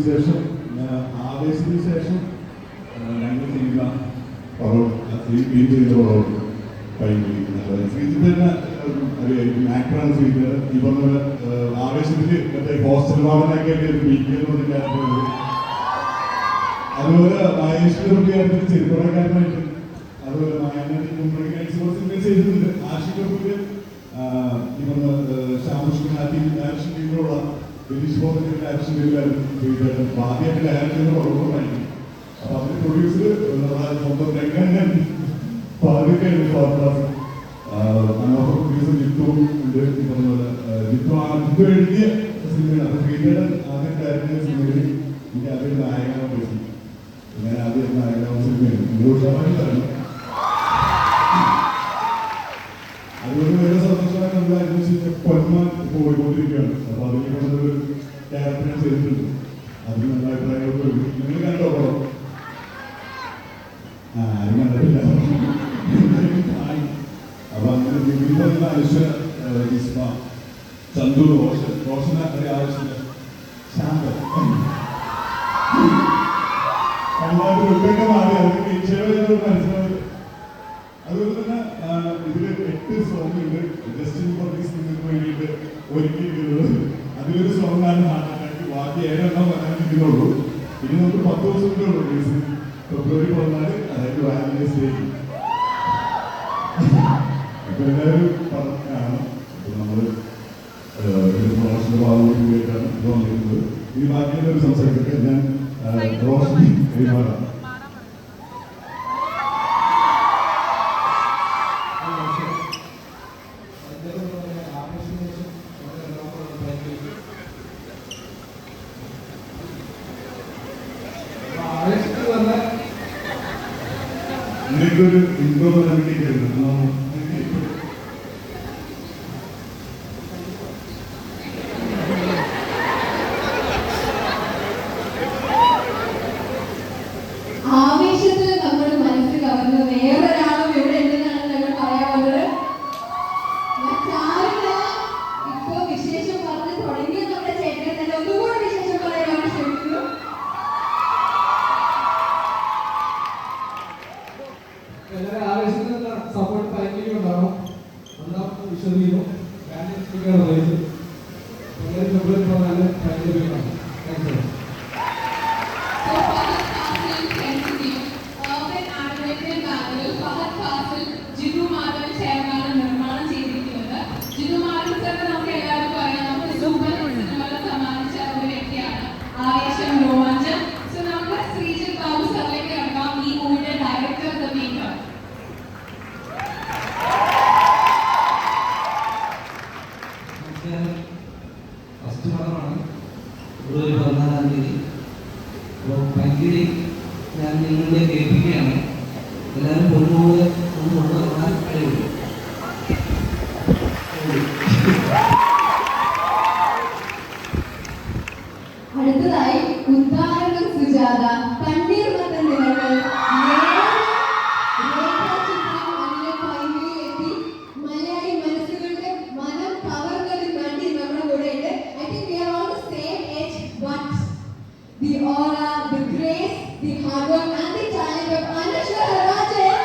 ശേഷം ആവേശത്തിന് ശേഷം ഞങ്ങൾ ചെയ്യുന്ന പടം ചെയ്ത പടം കഴിഞ്ഞിരിക്കുന്നത് ശ്രീജിത്തേനെ അറിയായിരിക്കും. ആക്ടറാണ് ശ്രീജിത്ത്. ഈ പറഞ്ഞ പോലെ ആവേശത്തിൽ മറ്റേ ഹോസ്റ്റൽ വാർഡനൊക്കെ ആയിട്ട് ബിക്കുന്ന ക്യാരക്ടർ. അതുപോലെ മഹേശ്വരന്റെ ചെറുപ്പക്കാരനായിട്ട് അതുപോലെ ചെയ്തിട്ടുണ്ട്. ആഷിഖ് ഈ പറഞ്ഞ ശ്യാമകൃഷ്ണൻ ഡയറക്ഷനിലുള്ള ബിനീഷ് ബോധന്റെ ഡയറക്ഷനിലായിരുന്നു ചെയ്തിട്ട് ആദ്യമായിട്ട് ഡയറക്ടറിന്റെ പടവുണ്ടായിരിക്കും. അപ്പൊ അതിന്റെ പ്രൊഡ്യൂസർ സ്വന്തം രംഗൻ പാതൊക്കെയാണ് ഫോട്ടോഗ്രാഫർ. മനോഹർ പ്രൊഡ്യൂസർ ജിത്തു ഉണ്ട്. ഈ പറഞ്ഞ പോലെ ജിത്തു എഴുതിയ സിനിമയാണ്. അത് ശ്രീധരൻ ആദ്യം ഡയറക്ടർ സിനിമയിൽ എനിക്ക് ആദ്യം നായകനാവാൻ പറ്റി. ഞാൻ ആദ്യം നായകനാവുന്ന സിനിമയാണ്. അതുകൊണ്ട് വേറെ സന്തോഷമായി നമ്മൾ അനുഭവിച്ച് പൊന്മാൻ പോയിക്കൊണ്ടിരിക്കുകയാണ്. അപ്പൊ അതിനെ കൊണ്ടൊരു ക്യാരക്ടർ ചെയ്തിട്ടുണ്ട്. അതിന് നല്ല അഭിപ്രായങ്ങളൊക്കെ വരും. നിങ്ങൾ കണ്ടോ പടം? ആരും കണ്ടിട്ടില്ല. അപ്പൊ അങ്ങനെ വിവിധ അനുശ്വര ഇസ്മ ചന്തു റോഷന ഒരു ആവശ്യമില്ല ശാന്ത കണ്ടാട്ട് ഉൾക്കൊക്കെ മാറി അതൊക്കെ ഈശ്വര മനസ്സിലാവും. അതുപോലെ തന്നെ ഇതില് 8 സോങ് ഉണ്ട്. ജസ്റ്റിൻ വർഗീസ് നിങ്ങൾക്ക് വേണ്ടിയിട്ട് ഒരുക്കിയിട്ടുള്ളത്. അതിലൊരു സോങ് ആണ് ഹാർട്ട് അറ്റാക്ക്. ബാക്കി 7 എണ്ണം വരാനിരിക്കുന്നുള്ളൂ. ഇനി നമുക്ക് 10 ദിവസം കൂടെ ഉള്ളൂ റിലീസ്. ഫെബ്രുവരി 14 അതായത് വാലന്റൈൻസ് ഡേക്ക്. അപ്പൊ എല്ലാവരും കാണും. അപ്പൊ നമ്മള് പ്രൊമോഷന്റെ ഭാഗം കൂടിയിട്ടാണ് ഇത് വന്നിരുന്നത്. ഈ ബാക്കിയുള്ളവർ സംസാരിക്കട്ടെ. ഞാൻ റോഷനി കൈമാറാം. നിങ്ങൾക്കൊരു ഇൻട്രോ പറയാൻ വേണ്ടിയിട്ടായിരുന്നു. ആവേശത്തിൽ നമ്മുടെ മനസ്സിൽ കവർന്ന് വേറൊരാളും ഇവിടെ ഉണ്ടെന്നാണ് ഞങ്ങൾ പറയാൻ വന്നത്. ഇപ്പൊ വിശേഷം പറഞ്ഞ് തുടങ്ങിയ നമ്മുടെ ചേട്ടനെ തന്നെ ഒന്നുകൂടെ വിശേഷം പറയാനാണ് ശ്രമിക്കുന്നു. എല്ലാവരും ആവേശത്തിൽ സപ്പോർട്ട് താല്പര്യമുണ്ടാവും. ഒന്നാം വിശ്വസിക്കുന്നു. ഫെബ്രുവരി 14 താല്പര്യമാണ്. Thank you. ഫസ്റ്റ് പടമാണ് ഫെബ്രുവരി 14 അപ്പോൾ ഭയങ്കര ഞാൻ നിങ്ങളുടെ കേൾപ്പിക്കുകയാണ്. എല്ലാവരും പൊന്നുപോലെ ഒന്നുകൊണ്ട് ആരും കഴിയുള്ളൂ. അടുത്തതായി ഉദാഹരണം സുജാത കണ്ണീർ വന്ന നിലകൾ എത്തി മലയാളി മനസ്സുകളുടെ മനം കവർന്നതിന് വേണ്ടി നമ്മുടെ കൂടെ ഉണ്ട്. I think we are all the same age, but the aura, the grace, the hard work and the talent of Anushka Rajan.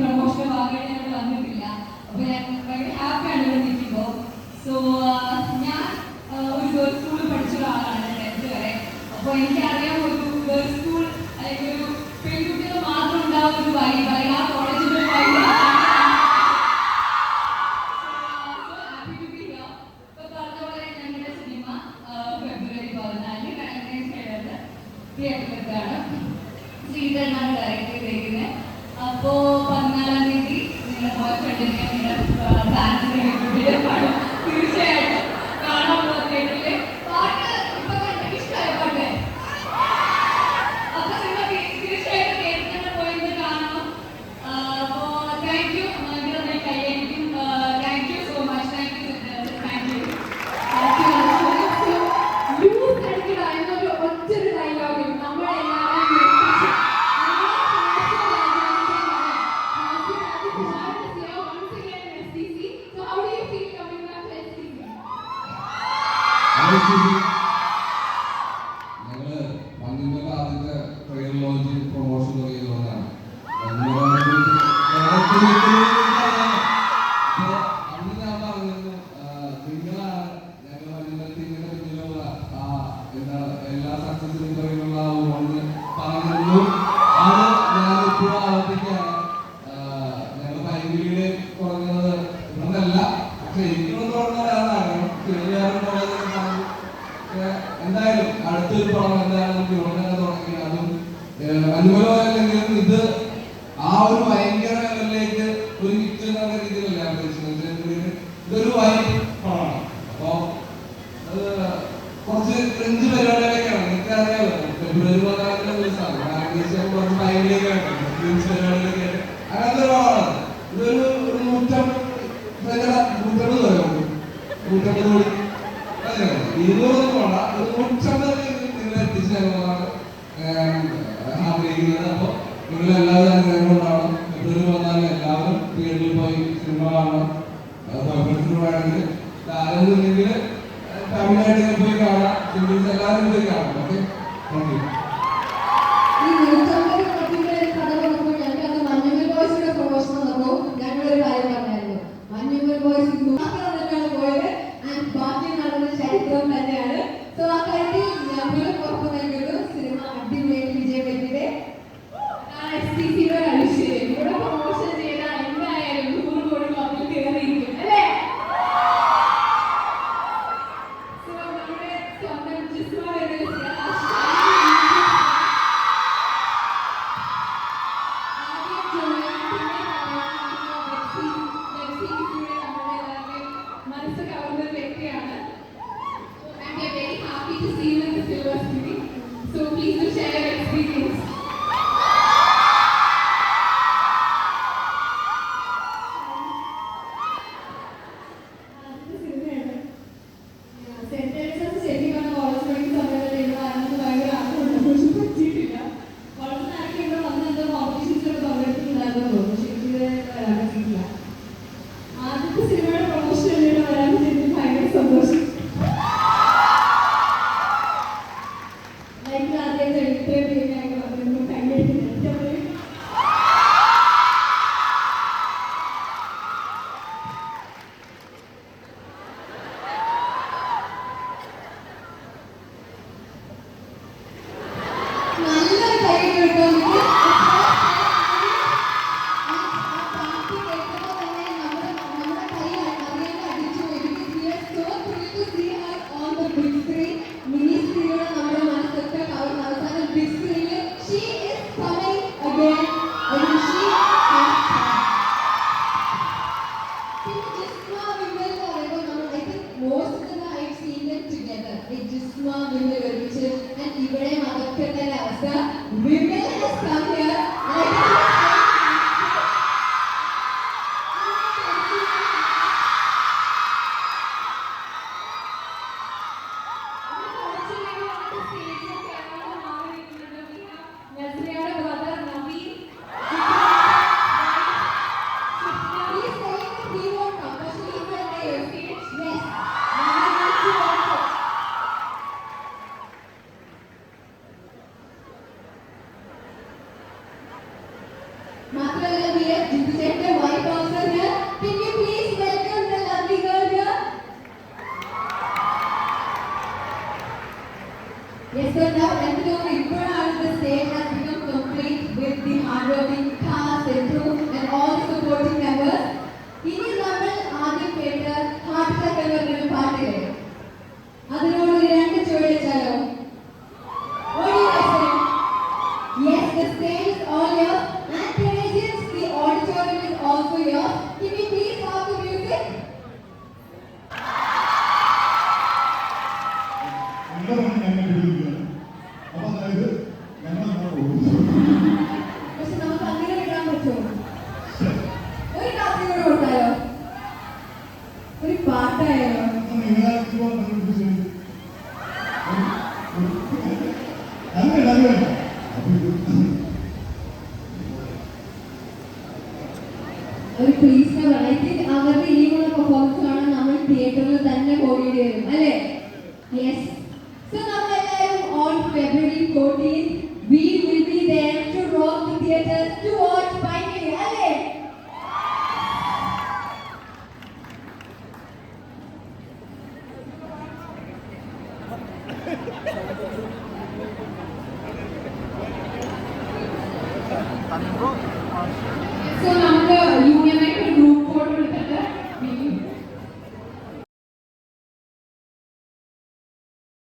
Promotion ഭാഗമായിട്ട് ഞങ്ങൾ വന്നിട്ടില്ല. അപ്പൊ ഞാൻ ഭയങ്കര ഹാപ്പിയാണ് ഇവിടെ നിൽക്കുമ്പോൾ. സോ ഞാൻ ഒരു ഗേൾസ് സ്കൂളിൽ പഠിച്ച ഒരാളാണ് 10th വരെ. അപ്പോൾ എനിക്കറിയാം ഒരു ഗേൾസ് സ്കൂൾ അല്ലെങ്കിൽ ഒരു പെൺകുട്ടികൾ മാത്രം ഉണ്ടാവുന്ന ഒരു വൈബ് അല്ലെങ്കിൽ ആ കോളേജിന്റെ ഒരു വൈബ്. പറഞ്ഞ പോലെ ഞങ്ങളുടെ സിനിമ ഫെബ്രുവരി 14 വാലന്റൈൻസ് ഡേ തിയേറ്ററിലെത്താണ്. ശ്രീധരനാണ് ഡയറക്റ്റ് ചെയ്തിരിക്കുന്നത്. അപ്പോ 14-ാം തീയതി നിങ്ങളുടെ ബോയ് ഫ്രണ്ടിനെ നിങ്ങളുടെ ഫാൻസിനെ തീർച്ചയായിട്ടും കാണാൻ പോകുന്ന തിയേറ്ററിൽ. പാട്ട് ഇപ്പൊ കണ്ട ഇഷ്ടമായ പാട്ട്. അപ്പൊ നിങ്ങൾ തീർച്ചയായിട്ടും തിയേറ്ററിൽ തന്നെ പോയി കാണണം. അപ്പോ താങ്ക് യു. നിങ്ങളുടെ കൈയ്യടിക്കും. Thank you so much. Thank you. ഒറ്റൊരു ഡയലോഗിൽ നമ്മളെല്ലാവരും എന്തായാലും അടുത്തൊരു പടം എന്തായാലും നമുക്ക് ഉടനെ തുടങ്ങി അതും അനുകൂലമായില്ലെങ്കിലും ഇത് ആ ഒരു ഭയങ്കര ലെവലിലേക്ക് ഒരു ഹിറ്റ് എന്നുള്ള രീതിയിലല്ല ഉദ്ദേശിക്കുന്നത്. ഇതൊരു വൈബ് പടമാണ്. അപ്പോ കുറച്ച് ക്രിഞ്ച് പരിപാടികളൊക്കെയാണ്. നിങ്ങൾക്ക് അറിയാമല്ലോ, ഫെബ്രുവരി 14 ദിവസമാണ് കുറച്ച് ടൈമിലേക്കാണ് ക്രിഞ്ച് പരിപാടികളൊക്കെ അങ്ങനത്തെ ഒരു പടമാണ്. ഇതൊരു 150 കോടി 200 വേണ്ട, ഒരു 150 നിങ്ങൾ എത്തിച്ചേരുന്നതാണ് ആഗ്രഹിക്കുന്നത്. അപ്പോൾ നിങ്ങളെല്ലാവരും അനുഗ്രഹം കൊണ്ടാവണം. ഫെബ്രുവരി 14 എല്ലാവരും തിയേറ്ററിൽ പോയി സിനിമ കാണണം. വേണമെങ്കിൽ ആരെങ്കിലും ഫാമിലി ആയിട്ട് പോയി കാണാം. സിംഗിൾസ് എല്ലാവരും പോയി കാണാം. Okay, thank you. ഈ 150 കോടിയുടെ കഥ പറഞ്ഞപ്പോൾ ഞങ്ങൾക്ക് അത് മഞ്ഞുമൽ ബോയ്സിന്റെ പ്രൊമോഷൻ വന്നപ്പോൾ ഞങ്ങളൊരു കാര്യം പറഞ്ഞായിരുന്നു. മഞ്ഞുമൽ ബോയ്സ് തന്നെയാണ് പോയത് ആൻഡ് ബാക്കി നടന്ന ചരിത്രം തന്നെയാണ്. സോ ആ കാര്യത്തിൽ ഞങ്ങൾ ഉറപ്പ് നൽകുന്നു, സിനിമ അടിപൊളിയായിട്ട് വിജയം പറ്റിയത് STCയുടെ ഒരു ഐശ്വര്യം. ഇവിടെ പ്രൊമോഷൻ ചെയ്താൽ എന്തായാലും 100 കോടി ക്ലബിൽ കയറിയിരിക്കും അല്ലേ? സോ നമ്മുടെ സ്വന്തം ജിസ്മ വരുന്ന മനസ്സ് കവർന്ന ഒരു വ്യക്തിയാണ്. And we are very happy to see you in the silver screen. So please do share your experience. Yes, sir. Now, the stage has become complete with the hardworking cast and crew and all the supporting members. ഇനി നമ്മൾ ആദ്യം കേട്ട heart attack എന്ന് പറഞ്ഞൊരു പാട്ടില്ലേ, അതിനോട് രണ്ട് ചോദിച്ചാലോ? Yes, the stage is all yours and Canadians, the auditorium is also yours. Can we please have the music? പക്ഷെ നമുക്ക് അങ്ങനെ ഇടാൻ പറ്റുമോ? ഒരു കാത്തിനോട് കൊടുത്താലോ? ഒരു പാട്ടായാലോ? ഒരു പ്ലീസ് ഐ തിങ്ക് അവരുടെ ഇനിയുള്ള പെർഫോമൻസ് കാണാൻ നമ്മൾ തിയേറ്ററിൽ തന്നെ പോകേണ്ടി വരും അല്ലേ? യെസ്. സോ നമ്മളെല്ലാവരും on February 14th we will be there to rock the theaters to watch Painkili അല്ലേ? So നമുക്ക്